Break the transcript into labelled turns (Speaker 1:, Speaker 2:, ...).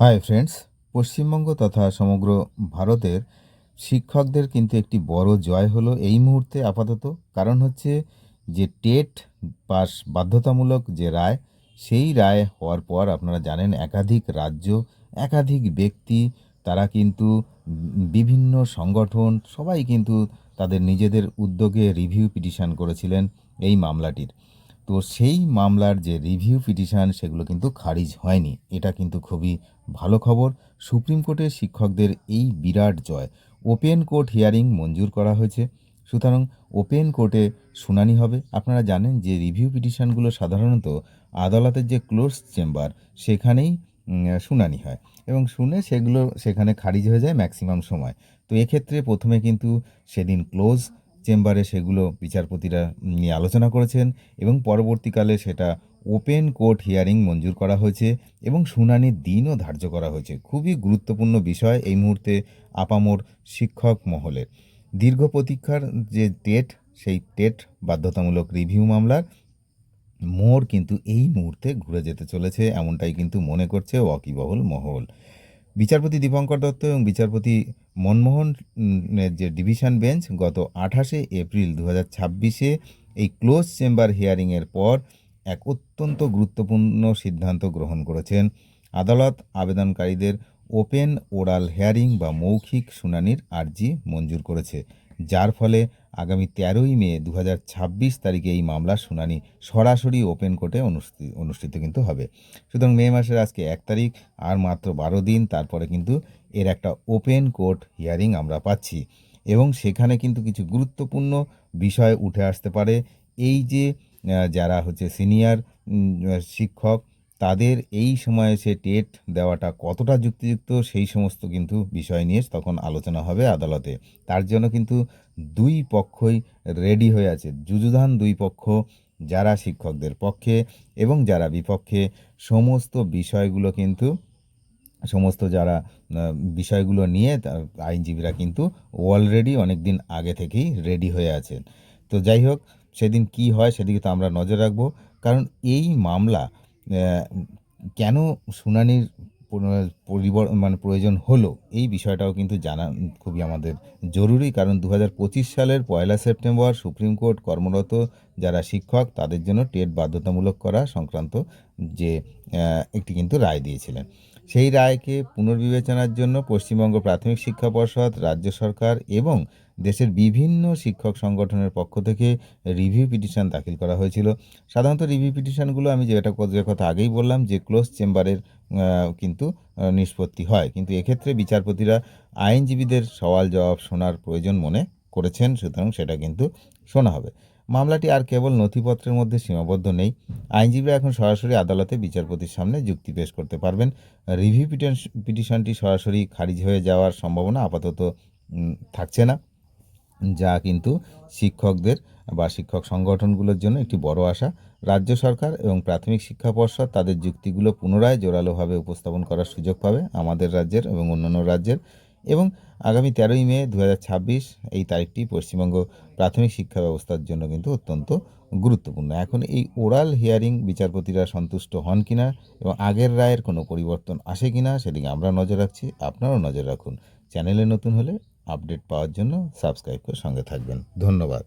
Speaker 1: Hi friends, Paschimbanga তথা সমগ্র ভারতের শিক্ষকদের কিন্তু একটি বড় জয় হলো এই মুহূর্তে আপাতত। কারণ হচ্ছে যে টেট পাস বাধ্যতামূলক যে রায়, সেই রায় হওয়ার পর আপনারা জানেন একাধিক রাজ্য, একাধিক ব্যক্তি, তারা কিন্তু বিভিন্ন সংগঠন সবাই কিন্তু তাদের নিজেদের উদ্যোগে রিভিউ পিটিশন করেছিলেন এই মামলাটির। তো সেই মামলার যে রিভিউ পিটিশন সেগুলো কিন্তু খারিজ হয়নি। এটা কিন্তু খুবই ভালো খবর। সুপ্রিম কোর্টের শিক্ষকদের এই বিরাট জয়। ওপেন কোর্ট হিয়ারিং মঞ্জুর করা হয়েছে। সুতরাং ওপেন কোর্টে শুনানি হবে। আপনারা জানেন যে রিভিউ পিটিশনগুলো সাধারণত আদালতের যে ক্লোজ চেম্বার সেখানেই শুনানি হয় এবং শুনে সেগুলো সেখানে খারিজ হয়ে যায় ম্যাক্সিমাম সময়। তো এক্ষেত্রে প্রথমে কিন্তু সেদিন ক্লোজ চেম্বারে সেগুলো বিচারপতিরা নিয়ে আলোচনা করেছেন এবং পরবর্তীকালে সেটা ওপেন কোর্ট হিয়ারিং মঞ্জুর করা হয়েছে এবং শুনানির দিনও ধার্য করা হয়েছে। খুবই গুরুত্বপূর্ণ বিষয় এই মুহূর্তে আপামর শিক্ষক মহলের। দীর্ঘ প্রতীক্ষার যে টেট, সেই টেট বাধ্যতামূলক রিভিউ মামলার মোড় কিন্তু এই মুহূর্তে ঘুরে যেতে চলেছে, এমনটাই কিন্তু মনে করছে ওয়াকিবহুল মহল। বিচারপতি দীপঙ্কর দত্ত এবং বিচারপতি মনমোহন এর যে ডিভিশন বেঞ্চ গত 28শে এপ্রিল 2026-এ এই ক্লোজ চেম্বার হিয়ারিংয়ের পর এক অত্যন্ত গুরুত্বপূর্ণ সিদ্ধান্ত গ্রহণ করেছেন। আদালত আবেদনকারীদের ওপেন ওরাল হিয়ারিং বা মৌখিক শুনানির আর্জি মঞ্জুর করেছে, যার ফলে আগামী 13ই মে 2026 তারিখে এই মামলার শুনানি সরাসরি ওপেন কোর্টে অনুষ্ঠিত কিন্তু হবে। সুতরাং মে মাসের আজকে 1 তারিখ, আর মাত্র 12 দিন, তারপরে কিন্তু এর একটা ওপেন কোর্ট হিয়ারিং আমরা পাচ্ছি এবং সেখানে কিন্তু কিছু গুরুত্বপূর্ণ বিষয় উঠে আসতে পারে। এই যে যারা হচ্ছে সিনিয়র শিক্ষক, তাদের এই সময়ে সে টেট দেওয়াটা কতটা যুক্তিযুক্ত, সেই সমস্ত কিন্তু বিষয় নিয়ে তখন আলোচনা হবে আদালতে। তার জন্য কিন্তু দুই পক্ষই রেডি হয়ে আছে, যুযুধান দুই পক্ষ, যারা শিক্ষকদের পক্ষে এবং যারা বিপক্ষে। সমস্ত বিষয়গুলো কিন্তু যারা বিষয়গুলো নিয়ে আইনজীবীরা কিন্তু অলরেডি অনেক দিন আগে থেকেই রেডি হয়ে আছেন। তো যাই হোক, সেদিন কি হয় সেদিকে তো আমরা নজর রাখবো। কারণ এই মামলা কেন শুনানির প্রয়োজন হলো, এই বিষয়টাও কিন্তু জানা খুবই আমাদের জরুরি। কারণ 2025 সালের 1 সেপ্টেম্বর সুপ্রিম কোর্ট কর্মরত যারা শিক্ষক তাদের জন্য টেট বাধ্যতামূলক করা সংক্রান্ত যে একটি কিন্তু রায় দিয়েছিলেন। সেই রায়কে পুনর্বিবেচনার জন্য পশ্চিমবঙ্গ প্রাথমিক শিক্ষা পর্ষদ, রাজ্য সরকার এবং দেশের বিভিন্ন শিক্ষক সংগঠনের পক্ষ থেকে রিভিউ পিটিশন দাখিল করা হয়েছিল। সাধারণত রিভিউ পিটিশনগুলো আমি যে কথা আগেই বললাম যে ক্লোজ চেম্বারের কিন্তু নিষ্পত্তি হয়, কিন্তু এক্ষেত্রে বিচারপতিরা আইনজীবীদের সওয়াল জবাব শোনার প্রয়োজন মনে করেছেন, সুতরাং সেটা কিন্তু শোনা হবে। মামলাটি আর কেবল নথিপত্রের মধ্যে সীমাবদ্ধ নেই। আইনজীবীরা এখন সরাসরি আদালতে বিচারপতির সামনে যুক্তি পেশ করতে পারবেন। রিভিউ পিটিশনটি সরাসরি খারিজ হয়ে যাওয়ার সম্ভাবনা আপাতত থাকছে না, যা কিন্তু শিক্ষকদের বা শিক্ষক সংগঠনগুলোর জন্য একটি বড় আশা। রাজ্য সরকার এবং প্রাথমিক শিক্ষা পর্ষদ তাদের যুক্তিগুলো পুনরায় জোরালোভাবে উপস্থাপন করার সুযোগ পাবে আমাদের রাজ্যের এবং অন্যান্য রাজ্যের। এবং আগামী 13ই মে 2026 এই তারিখটি পশ্চিমবঙ্গ প্রাথমিক শিক্ষা ব্যবস্থার জন্য কিন্তু অত্যন্ত গুরুত্বপূর্ণ। এখন এই ওরাল হিয়ারিং বিচারপতিরা সন্তুষ্ট হন কিনা এবং আগের রায়ের কোনো পরিবর্তন আসে কিনা সেদিকে আমরা নজর রাখছি, আপনারাও নজর রাখুন। চ্যানেলে নতুন হলে আপডেট পাওয়ার জন্য সাবস্ক্রাইব করে সঙ্গে থাকবেন। ধন্যবাদ।